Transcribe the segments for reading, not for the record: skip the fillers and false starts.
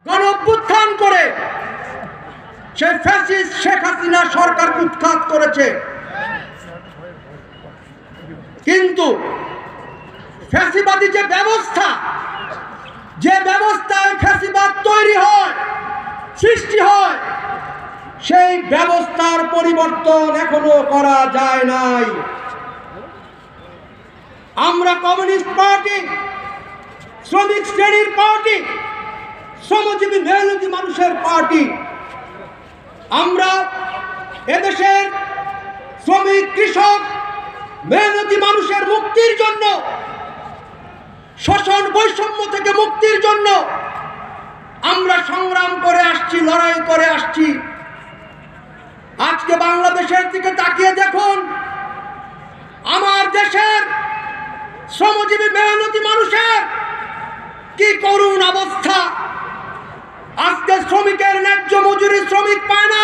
গণ অভ্যুত্থান করে সে ফ্যাসিস্ট শেখ হাসিনা সরকার উৎখাত করেছে, কিন্তু ফ্যাসিবাদী যে ব্যবস্থায় ফ্যাসিবাদ তৈরি হয়, সৃষ্টি হয়, সেই ব্যবস্থার পরিবর্তন এখনো করা যায় নাই। আমরা কমিউনিস্ট পার্টি, শ্রমিক শ্রেণীর পার্টি, শ্রমজীবী মেহনতি মানুষের পার্টি, আমরা এদেশের শ্রমিক, কৃষক, মেহনতি মানুষের মুক্তির জন্য, শোষণ বৈষম্য থেকে মুক্তির জন্য আমরা সংগ্রাম করে আসছি, লড়াই করে আসছি। আজকে বাংলাদেশের দিকে তাকিয়ে দেখুন, আমার দেশের শ্রমজীবী মেহনতি মানুষের কি করুণ অবস্থা। আজকে শ্রমিকের ন্যায্য মজুরি শ্রমিক পায় না,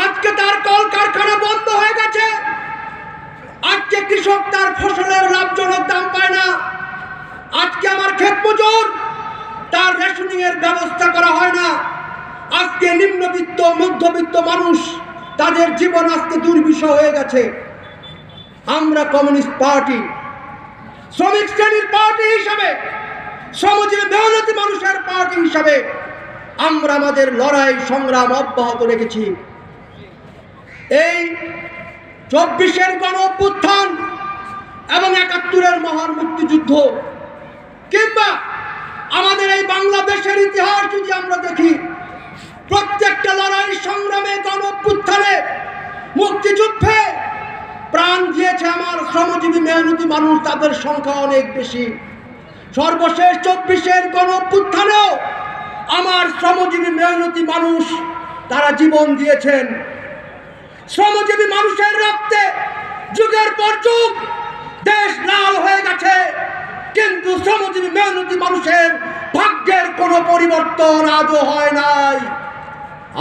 আজকে তার কলকারখানা বন্ধ হয়ে গেছে, আজকে কৃষক তার ফসলের লাভজনক দাম পায় না, আজকে আমার ক্ষেত মজুর তার রেশনিং এর ব্যবস্থা করা হয় না, আজকে নিম্নবিত্ত মধ্যবিত্ত মানুষ তাদের জীবন আজকে দুর্বিষহ হয়ে গেছে। আমরা কমিউনিস্ট পার্টি, শ্রমিক শ্রেণীর পার্টি হিসাবে, শ্রমজীবী মেহনতি মানুষের পার্টি হিসাবে আমরা আমাদের লড়াই সংগ্রাম অব্যাহত রেখেছি। এই 24-এর গণ অভ্যুত্থান এবং 71-এর মহান মুক্তিযুদ্ধ, কিংবা আমাদের এই বাংলাদেশের ইতিহাস যদি আমরা দেখি, প্রত্যেকটা লড়াই সংগ্রামে, গণ অভ্যুত্থানে, মুক্তিযুদ্ধে প্রাণ দিয়েছে আমার শ্রমজীবী মেহনতি মানুষ, তাদের সংখ্যা অনেক বেশি। সর্বশেষ 24-এর গণ অভ্যুত্থানেও আমার শ্রমজীবী মেহনতি মানুষ তারা জীবন দিয়েছেন। শ্রমজীবী মানুষের রক্তে যুগের পর যুগ দেশ লাল হয়ে গেছে, কিন্তু শ্রমজীবী মেহনতি মানুষের ভাগ্যের কোনো পরিবর্তন আজও হয় নাই।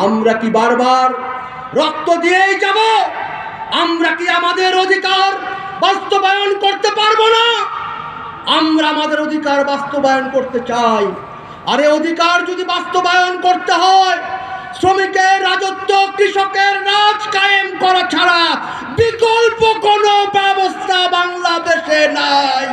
আমরা কি বারবার রক্ত দিয়েই যাব? আমরা কি আমাদের অধিকার বাস্তবায়ন করতে পারবো না? আমরা আমাদের অধিকার বাস্তবায়ন করতে চাই। আর এই অধিকার যদি বাস্তবায়ন করতে হয়, শ্রমিকের রাজত্ব, কৃষকের রাজ কায়েম করা ছাড়া বিকল্প কোনো ব্যবস্থা বাংলাদেশে নাই।